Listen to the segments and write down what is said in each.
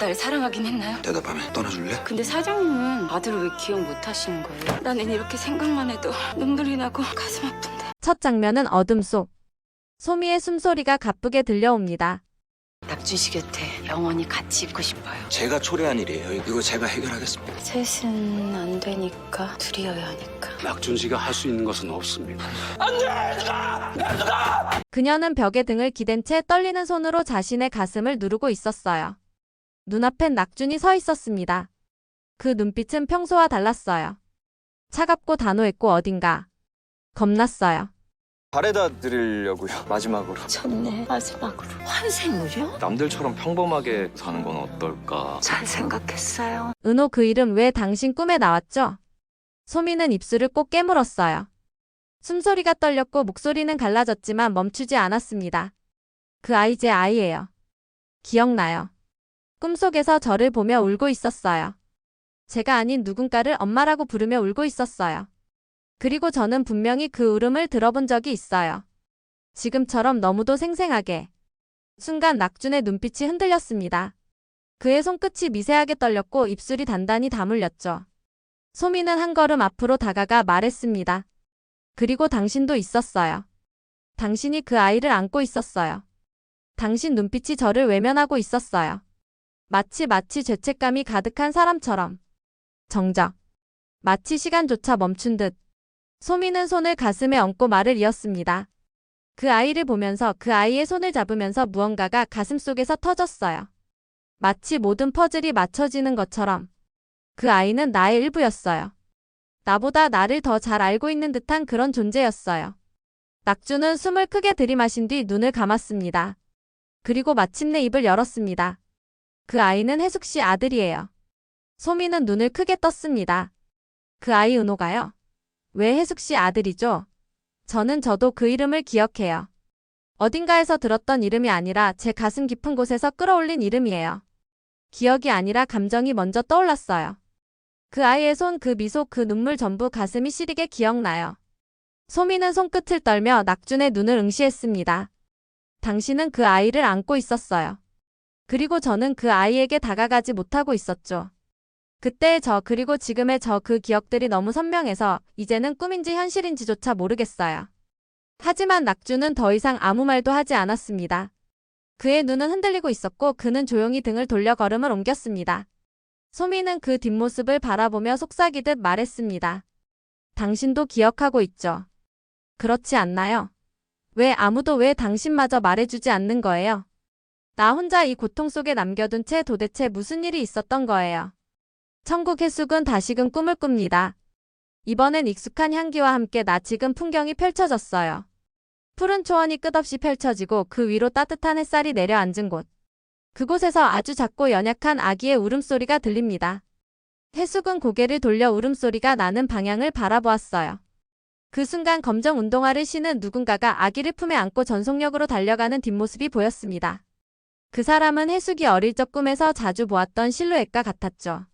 날 사랑하긴 했나요? 대답하면 떠나줄래? 근데 사장님은 아들을 왜 기억 못 하시는 거예요? 나는 이렇게 생각만 해도 눈물이 나고 가슴 아픈데. 첫 장면은 어둠 속. 소미의 숨소리가 가쁘게 들려옵니다. 낙준 씨 곁에 영원히 같이 있고 싶어요. 제가 초래한 일이에요. 이거 제가 해결하겠습니다. 셋은 안 되니까 둘이어야 하니까. 낙준 씨가 할 수 있는 것은 없습니다. 그녀는 벽에 등을 기댄 채 떨리는 손으로 자신의 가슴을 누르고 있었어요. 눈앞엔 낙준이 서 있었습니다. 그 눈빛은 평소와 달랐어요. 차갑고 단호했고 어딘가 겁났어요. 바래다 드리려고요. 마지막으로. 첫내 마지막으로 환생을요? 남들처럼 평범하게 사는 건 어떨까? 잘 생각했어요. 은호 그 이름 왜 당신 꿈에 나왔죠? 소미는 입술을 꼭 깨물었어요. 숨소리가 떨렸고 목소리는 갈라졌지만 멈추지 않았습니다. 그 아이 제 아이예요. 기억나요. 꿈속에서 저를 보며 울고 있었어요. 제가 아닌 누군가를 엄마라고 부르며 울고 있었어요. 그리고 저는 분명히 그 울음을 들어본 적이 있어요. 지금처럼 너무도 생생하게. 순간 낙준의 눈빛이 흔들렸습니다. 그의 손끝이 미세하게 떨렸고 입술이 단단히 다물렸죠. 소미는 한 걸음 앞으로 다가가 말했습니다. 그리고 당신도 있었어요. 당신이 그 아이를 안고 있었어요. 당신 눈빛이 저를 외면하고 있었어요. 마치 죄책감이 가득한 사람처럼. 정적. 마치 시간조차 멈춘 듯. 소미는 손을 가슴에 얹고 말을 이었습니다. 그 아이를 보면서 그 아이의 손을 잡으면서 무언가가 가슴속에서 터졌어요. 마치 모든 퍼즐이 맞춰지는 것처럼. 그 아이는 나의 일부였어요. 나보다 나를 더 잘 알고 있는 듯한 그런 존재였어요. 낙준은 숨을 크게 들이마신 뒤 눈을 감았습니다. 그리고 마침내 입을 열었습니다. 그 아이는 혜숙 씨 아들이에요. 소미는 눈을 크게 떴습니다. 그 아이 은호가요? 왜 혜숙 씨 아들이죠? 저도 그 이름을 기억해요. 어딘가에서 들었던 이름이 아니라 제 가슴 깊은 곳에서 끌어올린 이름이에요. 기억이 아니라 감정이 먼저 떠올랐어요. 그 아이의 손, 그 미소, 그 눈물 전부 가슴이 시리게 기억나요. 소미는 손끝을 떨며 낙준의 눈을 응시했습니다. 당신은 그 아이를 안고 있었어요. 그리고 저는 그 아이에게 다가가지 못하고 있었죠. 그때의 저 그리고 지금의 저 그 기억들이 너무 선명해서 이제는 꿈인지 현실인지조차 모르겠어요. 하지만 낙준은 더 이상 아무 말도 하지 않았습니다. 그의 눈은 흔들리고 있었고 그는 조용히 등을 돌려 걸음을 옮겼습니다. 소미는 그 뒷모습을 바라보며 속삭이듯 말했습니다. 당신도 기억하고 있죠? 그렇지 않나요? 왜 아무도 왜 당신마저 말해주지 않는 거예요? 나 혼자 이 고통 속에 남겨둔 채 도대체 무슨 일이 있었던 거예요? 천국 혜숙은 다시금 꿈을 꿉니다. 이번엔 익숙한 향기와 함께 낯익은 풍경이 펼쳐졌어요. 푸른 초원이 끝없이 펼쳐지고 그 위로 따뜻한 햇살이 내려앉은 곳. 그곳에서 아주 작고 연약한 아기의 울음소리가 들립니다. 혜숙은 고개를 돌려 울음소리가 나는 방향을 바라보았어요. 그 순간 검정 운동화를 신은 누군가가 아기를 품에 안고 전속력으로 달려가는 뒷모습이 보였습니다. 그 사람은 혜숙이 어릴 적 꿈에서 자주 보았던 실루엣과 같았죠.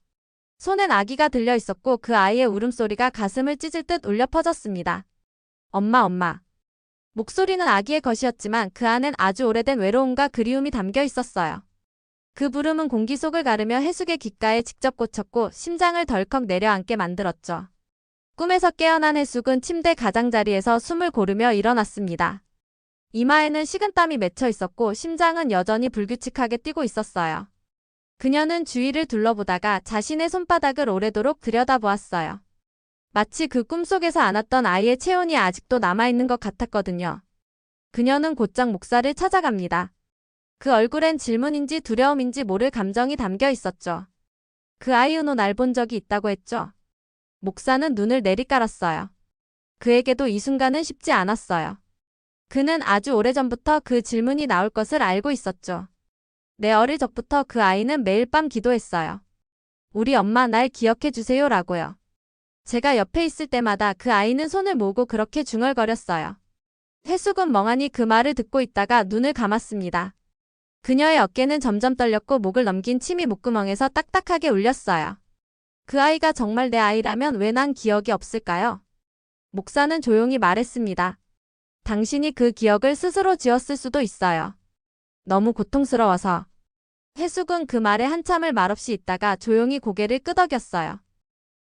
손엔 아기가 들려 있었고 그 아이의 울음소리가 가슴을 찢을 듯 울려 퍼졌습니다. 엄마, 엄마. 목소리는 아기의 것이었지만 그 안엔 아주 오래된 외로움과 그리움이 담겨 있었어요. 그 부름은 공기 속을 가르며 혜숙의 귓가에 직접 꽂혔고 심장을 덜컥 내려앉게 만들었죠. 꿈에서 깨어난 혜숙은 침대 가장자리에서 숨을 고르며 일어났습니다. 이마에는 식은땀이 맺혀 있었고 심장은 여전히 불규칙하게 뛰고 있었어요. 그녀는 주위를 둘러보다가 자신의 손바닥을 오래도록 들여다보았어요. 마치 그 꿈속에서 안았던 아이의 체온이 아직도 남아있는 것 같았거든요. 그녀는 곧장 목사를 찾아갑니다. 그 얼굴엔 질문인지 두려움인지 모를 감정이 담겨 있었죠. 그 아이 은호 날 본 적이 있다고 했죠. 목사는 눈을 내리깔았어요. 그에게도 이 순간은 쉽지 않았어요. 그는 아주 오래전부터 그 질문이 나올 것을 알고 있었죠. 내 어릴 적부터 그 아이는 매일 밤 기도했어요. 우리 엄마 날 기억해 주세요 라고요. 제가 옆에 있을 때마다 그 아이는 손을 모으고 그렇게 중얼거렸어요. 혜숙은 멍하니 그 말을 듣고 있다가 눈을 감았습니다. 그녀의 어깨는 점점 떨렸고 목을 넘긴 침이 목구멍에서 딱딱하게 울렸어요. 그 아이가 정말 내 아이라면 왜 난 기억이 없을까요? 목사는 조용히 말했습니다. 당신이 그 기억을 스스로 지웠을 수도 있어요. 너무 고통스러워서. 해숙은 그 말에 한참을 말없이 있다가 조용히 고개를 끄덕였어요.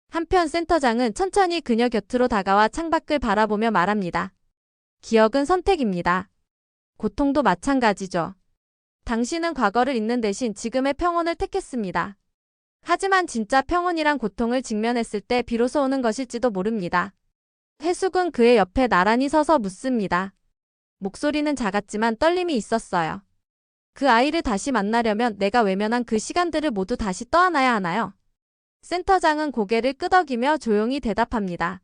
한편 센터장은 천천히 그녀 곁으로 다가와 창밖을 바라보며 말합니다. 기억은 선택입니다. 고통도 마찬가지죠. 당신은 과거를 잊는 대신 지금의 평온을 택했습니다. 하지만 진짜 평온이란 고통을 직면했을 때 비로소 오는 것일지도 모릅니다. 해숙은 그의 옆에 나란히 서서 묻습니다. 목소리는 작았지만 떨림이 있었어요. 그 아이를 다시 만나려면 내가 외면한 그 시간들을 모두 다시 떠안아야 하나요? 센터장은 고개를 끄덕이며 조용히 대답합니다.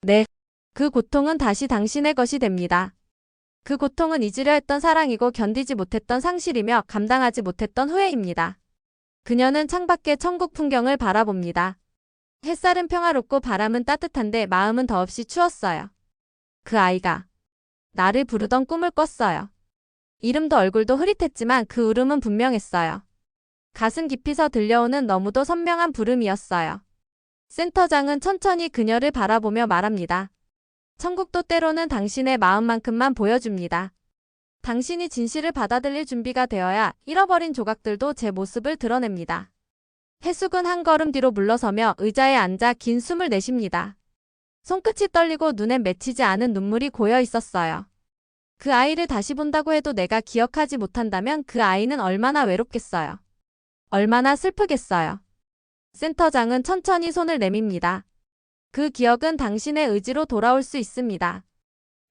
네. 그 고통은 다시 당신의 것이 됩니다. 그 고통은 잊으려 했던 사랑이고 견디지 못했던 상실이며 감당하지 못했던 후회입니다. 그녀는 창밖의 천국 풍경을 바라봅니다. 햇살은 평화롭고 바람은 따뜻한데 마음은 더없이 추웠어요. 그 아이가 나를 부르던 꿈을 꿨어요. 이름도 얼굴도 흐릿했지만 그 울음은 분명했어요. 가슴 깊이서 들려오는 너무도 선명한 부름이었어요. 센터장은 천천히 그녀를 바라보며 말합니다. 천국도 때로는 당신의 마음만큼만 보여줍니다. 당신이 진실을 받아들일 준비가 되어야 잃어버린 조각들도 제 모습을 드러냅니다. 해숙은 한 걸음 뒤로 물러서며 의자에 앉아 긴 숨을 내쉽니다. 손끝이 떨리고 눈엔 맺히지 않은 눈물이 고여 있었어요. 그 아이를 다시 본다고 해도 내가 기억하지 못한다면 그 아이는 얼마나 외롭겠어요. 얼마나 슬프겠어요. 센터장은 천천히 손을 내밉니다. 그 기억은 당신의 의지로 돌아올 수 있습니다.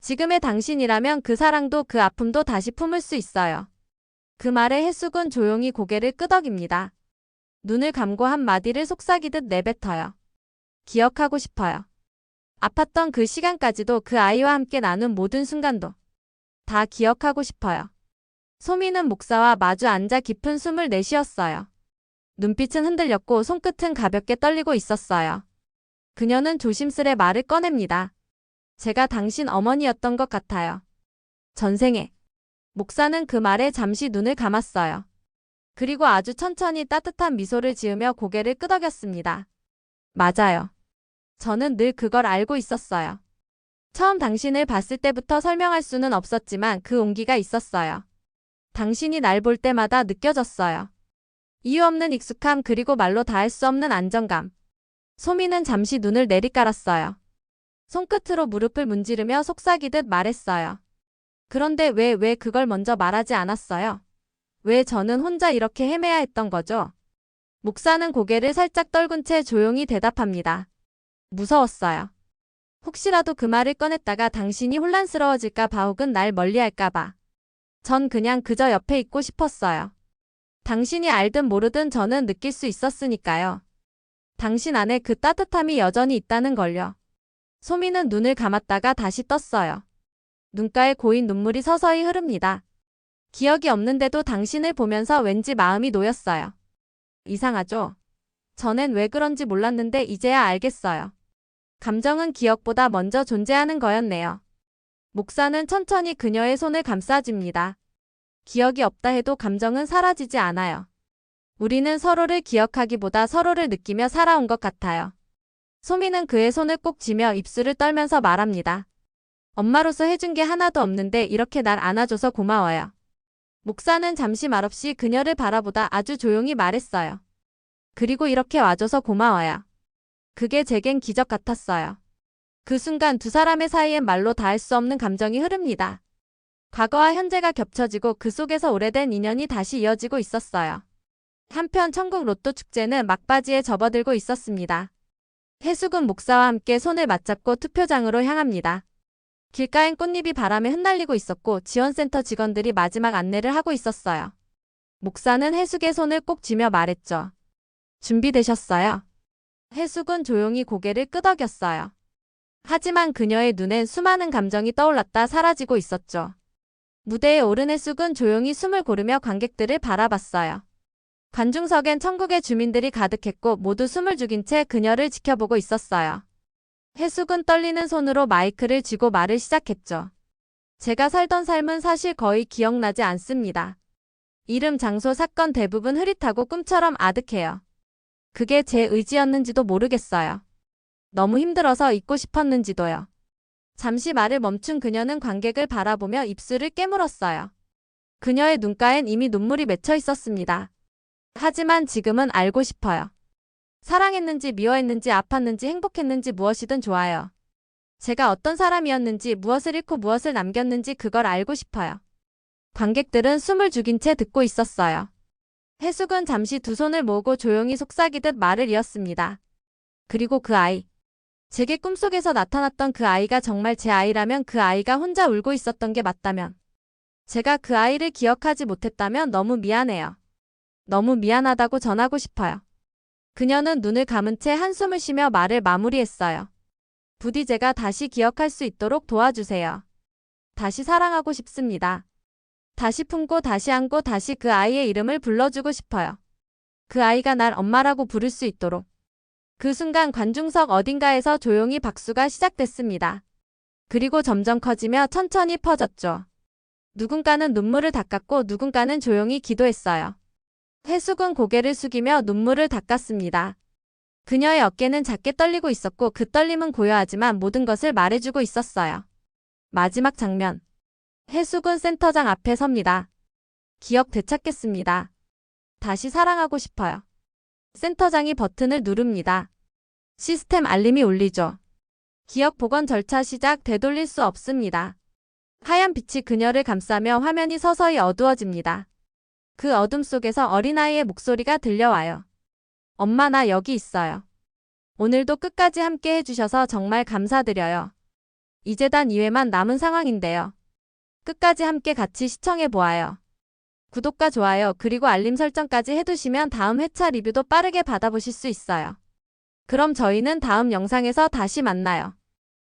지금의 당신이라면 그 사랑도 그 아픔도 다시 품을 수 있어요. 그 말에 해숙은 조용히 고개를 끄덕입니다. 눈을 감고 한 마디를 속삭이듯 내뱉어요. 기억하고 싶어요. 아팠던 그 시간까지도 그 아이와 함께 나눈 모든 순간도 다 기억하고 싶어요. 소미는 목사와 마주 앉아 깊은 숨을 내쉬었어요. 눈빛은 흔들렸고 손끝은 가볍게 떨리고 있었어요. 그녀는 조심스레 말을 꺼냅니다. 제가 당신 어머니였던 것 같아요. 전생에. 목사는 그 말에 잠시 눈을 감았어요. 그리고 아주 천천히 따뜻한 미소를 지으며 고개를 끄덕였습니다. 맞아요. 저는 늘 그걸 알고 있었어요. 처음 당신을 봤을 때부터 설명할 수는 없었지만 그 온기가 있었어요. 당신이 날 볼 때마다 느껴졌어요. 이유 없는 익숙함 그리고 말로 다 할 수 없는 안정감. 소미는 잠시 눈을 내리깔았어요. 손끝으로 무릎을 문지르며 속삭이듯 말했어요. 그런데 왜 그걸 먼저 말하지 않았어요? 왜 저는 혼자 이렇게 헤매야 했던 거죠? 목사는 고개를 살짝 떨군 채 조용히 대답합니다. 무서웠어요. 혹시라도 그 말을 꺼냈다가 당신이 혼란스러워질까 봐 혹은 날 멀리할까 봐. 전 그냥 그저 옆에 있고 싶었어요. 당신이 알든 모르든 저는 느낄 수 있었으니까요. 당신 안에 그 따뜻함이 여전히 있다는 걸요. 소미는 눈을 감았다가 다시 떴어요. 눈가에 고인 눈물이 서서히 흐릅니다. 기억이 없는데도 당신을 보면서 왠지 마음이 놓였어요. 이상하죠? 전엔 왜 그런지 몰랐는데 이제야 알겠어요. 감정은 기억보다 먼저 존재하는 거였네요. 목사는 천천히 그녀의 손을 감싸줍니다. 기억이 없다 해도 감정은 사라지지 않아요. 우리는 서로를 기억하기보다 서로를 느끼며 살아온 것 같아요. 소미는 그의 손을 꼭 쥐며 입술을 떨면서 말합니다. 엄마로서 해준 게 하나도 없는데 이렇게 날 안아줘서 고마워요. 목사는 잠시 말없이 그녀를 바라보다 아주 조용히 말했어요. 그리고 이렇게 와줘서 고마워요. 그게 제겐 기적 같았어요. 그 순간 두 사람의 사이엔 말로 다 할 수 없는 감정이 흐릅니다. 과거와 현재가 겹쳐지고 그 속에서 오래된 인연이 다시 이어지고 있었어요. 한편 천국 로또 축제는 막바지에 접어들고 있었습니다. 해숙은 목사와 함께 손을 맞잡고 투표장으로 향합니다. 길가엔 꽃잎이 바람에 흩날리고 있었고 지원센터 직원들이 마지막 안내를 하고 있었어요. 목사는 해숙의 손을 꼭 쥐며 말했죠. 준비되셨어요? 해숙은 조용히 고개를 끄덕였어요. 하지만 그녀의 눈엔 수많은 감정이 떠올랐다 사라지고 있었죠. 무대에 오른 해숙은 조용히 숨을 고르며 관객들을 바라봤어요. 관중석엔 천국의 주민들이 가득했고 모두 숨을 죽인 채 그녀를 지켜보고 있었어요. 해숙은 떨리는 손으로 마이크를 쥐고 말을 시작했죠. 제가 살던 삶은 사실 거의 기억나지 않습니다. 이름, 장소, 사건 대부분 흐릿하고 꿈처럼 아득해요. 그게 제 의지였는지도 모르겠어요. 너무 힘들어서 잊고 싶었는지도요. 잠시 말을 멈춘 그녀는 관객을 바라보며 입술을 깨물었어요. 그녀의 눈가엔 이미 눈물이 맺혀 있었습니다. 하지만 지금은 알고 싶어요. 사랑했는지 미워했는지 아팠는지 행복했는지 무엇이든 좋아요. 제가 어떤 사람이었는지 무엇을 잃고 무엇을 남겼는지 그걸 알고 싶어요. 관객들은 숨을 죽인 채 듣고 있었어요. 해숙은 잠시 두 손을 모으고 조용히 속삭이듯 말을 이었습니다. 그리고 그 아이. 제게 꿈속에서 나타났던 그 아이가 정말 제 아이라면 그 아이가 혼자 울고 있었던 게 맞다면 제가 그 아이를 기억하지 못했다면 너무 미안해요. 너무 미안하다고 전하고 싶어요. 그녀는 눈을 감은 채 한숨을 쉬며 말을 마무리했어요. 부디 제가 다시 기억할 수 있도록 도와주세요. 다시 사랑하고 싶습니다. 다시 품고 다시 안고 다시 그 아이의 이름을 불러주고 싶어요. 그 아이가 날 엄마라고 부를 수 있도록. 그 순간 관중석 어딘가에서 조용히 박수가 시작됐습니다. 그리고 점점 커지며 천천히 퍼졌죠. 누군가는 눈물을 닦았고 누군가는 조용히 기도했어요. 해숙은 고개를 숙이며 눈물을 닦았습니다. 그녀의 어깨는 작게 떨리고 있었고 그 떨림은 고요하지만 모든 것을 말해주고 있었어요. 마지막 장면. 해숙은 센터장 앞에 섭니다. 기억 되찾겠습니다. 다시 사랑하고 싶어요. 센터장이 버튼을 누릅니다. 시스템 알림이 울리죠. 기억 복원 절차 시작. 되돌릴 수 없습니다. 하얀 빛이 그녀를 감싸며 화면이 서서히 어두워집니다. 그 어둠 속에서 어린아이의 목소리가 들려와요. 엄마, 나 여기 있어요. 오늘도 끝까지 함께 해주셔서 정말 감사드려요. 이제 단 2회만 남은 상황인데요. 끝까지 함께 같이 시청해보아요. 구독과 좋아요 그리고 알림 설정까지 해두시면 다음 회차 리뷰도 빠르게 받아보실 수 있어요. 그럼 저희는 다음 영상에서 다시 만나요.